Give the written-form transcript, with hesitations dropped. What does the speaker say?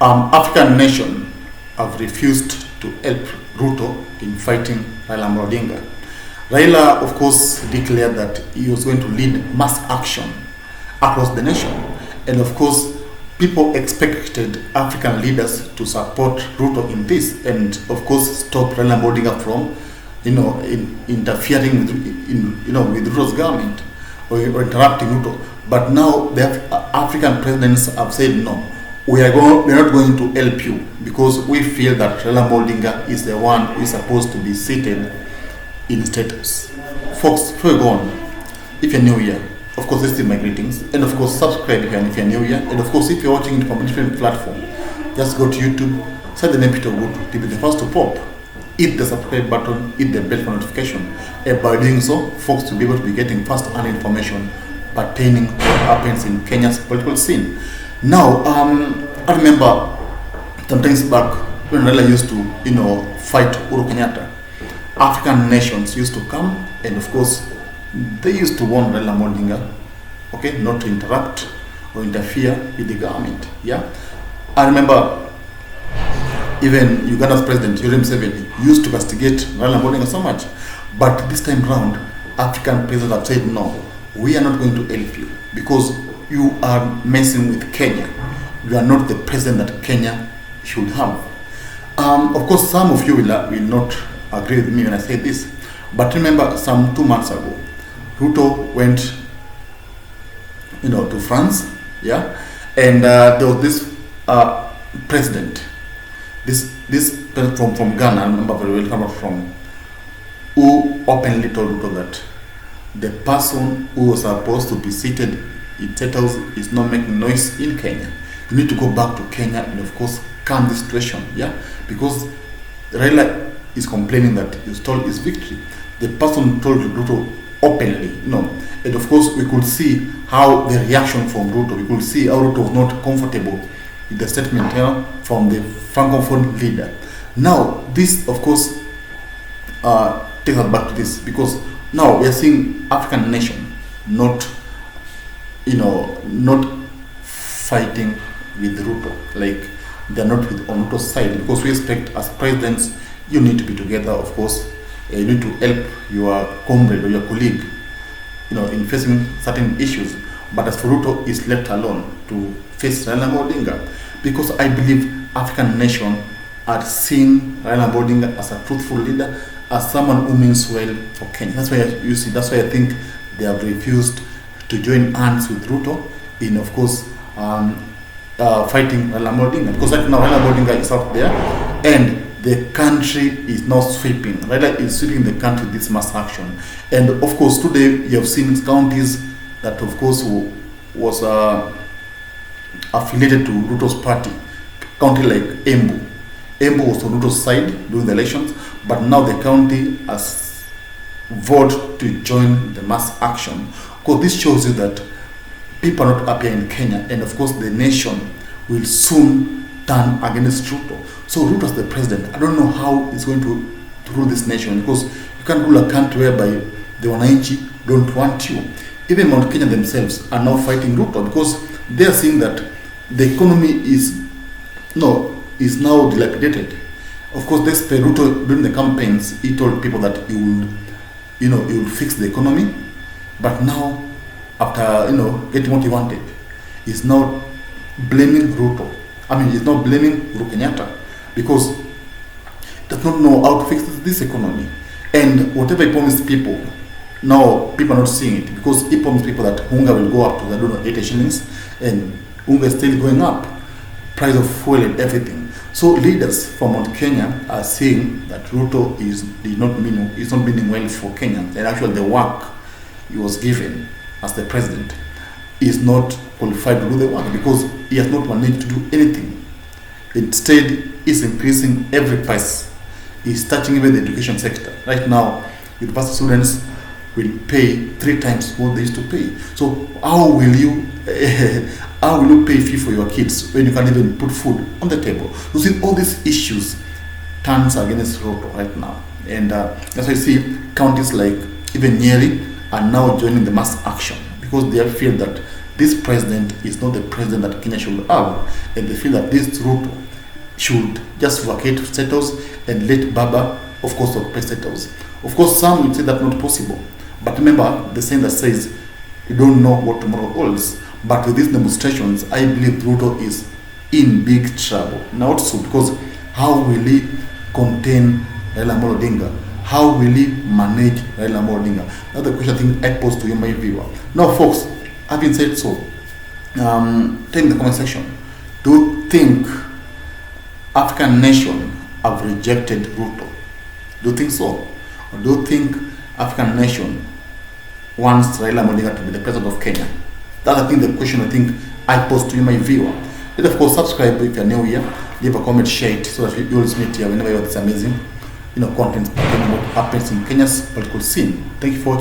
African nation have refused to help Ruto in fighting Raila Odinga. Raila, of course, declared that he was going to lead mass action across the nation. And of course, people expected African leaders to support Ruto in this and, of course, stop Raila Odinga from, interfering with Ruto's government or interrupting Ruto. But now the African presidents have said no. We are not going to help you because we feel that Raila Odinga is the one who is supposed to be seated in status. Folks, before we go on, if you're new here, of course, let's give my greetings, and of course, subscribe if you're new here, and of course, if you're watching it from a different platform, just go to YouTube, search the name Peter Ogutu to be the first to pop. Hit the subscribe button, hit the bell for notification, and by doing so, folks will be able to be getting first-hand information pertaining to what happens in Kenya's political scene. Now, I remember sometimes back when Raila used to, fight Uhuru Kenyatta, African nations used to come, and of course, they used to warn Raila Odinga, okay, not to interrupt or interfere with the government. Yeah, I remember even Uganda's president Yoweri Museveni used to castigate Raila Odinga so much, but this time round, African presidents have said no, we are not going to help you because you are messing with Kenya. You are not the president that Kenya should have. Of course, some of you will not agree with me when I say this, but remember, some 2 months ago, Ruto went, to France, yeah, and there was this president, this president from Ghana, I remember very well, from, who openly told Ruto that the person who was supposed to be seated in State House is not making noise in Kenya. You need to go back to Kenya and, of course, calm the situation, yeah, because Raila is complaining that he stole his victory. The person told Ruto openly, and of course we could see how the reaction from Ruto, we could see how Ruto was not comfortable with the statement from the Francophone leader. Now, this, of course, takes us back to this, because now we are seeing African nation not fighting with Ruto, like they're not on Ruto's side, because we expect as presidents, you need to be together, of course. You need to help your comrade or your colleague, in facing certain issues. But as for Ruto, is left alone to face Raila Odinga, because I believe African nations are seeing Raila Odinga as a truthful leader, as someone who means well for Kenya. That's why that's why I think they have refused to join hands with Ruto in, of course, fighting Raila Odinga, because right now Raila Odinga is out there, and the country is now sweeping. Raila is sweeping the country with this mass action. And of course, today you have seen counties that, of course, was affiliated to Ruto's party. County like Embu. Embu was on Ruto's side during the elections, but now the county has voted to join the mass action. Because this shows you that people are not happy in Kenya, and of course the nation will soon turn against Ruto. So Ruto as the president, I don't know how he's going to rule this nation, because you can't rule a country whereby the Wananchi don't want you. Even Mount Kenya themselves are now fighting Ruto, because they are seeing that the economy is now dilapidated. Of course, this Ruto during the campaigns, he told people that he will fix the economy, but now after getting what he wanted, he's now blaming Ruto. He's not blaming Uhuru Kenyatta, because he does not know how to fix this economy. And whatever he promised people, now people are not seeing it, because he promised people that hunger will go up to 80 shillings, and hunger is still going up, price of fuel and everything. So leaders from Mount Kenya are saying that Ruto is not meaning well for Kenya, and actually the work he was given as the president is not qualified to do the work, because he has not managed to do anything. Instead, he's increasing every price. He's touching even the education sector. Right now, university students will pay 3 times what they used to pay. So how will you pay fee for your kids when you can't even put food on the table? You see, all these issues turns against Ruto right now, and that's why you see counties like even Nyeri are now joining the mass action, because they feel that this president is not the president that Kenya should have, and they feel that this Ruto should just vacate status and let Baba, of course, occupy status. Of course, some would say that's not possible. But remember the saying that says, you don't know what tomorrow holds. But with these demonstrations, I believe Ruto is in big trouble. Not so, because how will he contain Raila Amolo Odinga? How will he manage Raila Amolo Odinga? That's the question I think I pose to you, my viewer. Now, folks, having said so, tell in the comment section, do you think African nation have rejected Ruto? Do you think so? Or do you think African nation wants Raila Amolo Odinga to be the president of Kenya? That's I think the question I think I pose to you, my viewer. And of course, subscribe if you're new here. Leave a comment, share it, so that you always meet here whenever you have this amazing, content pertaining what happens in Kenya's political scene. Thank you for watching.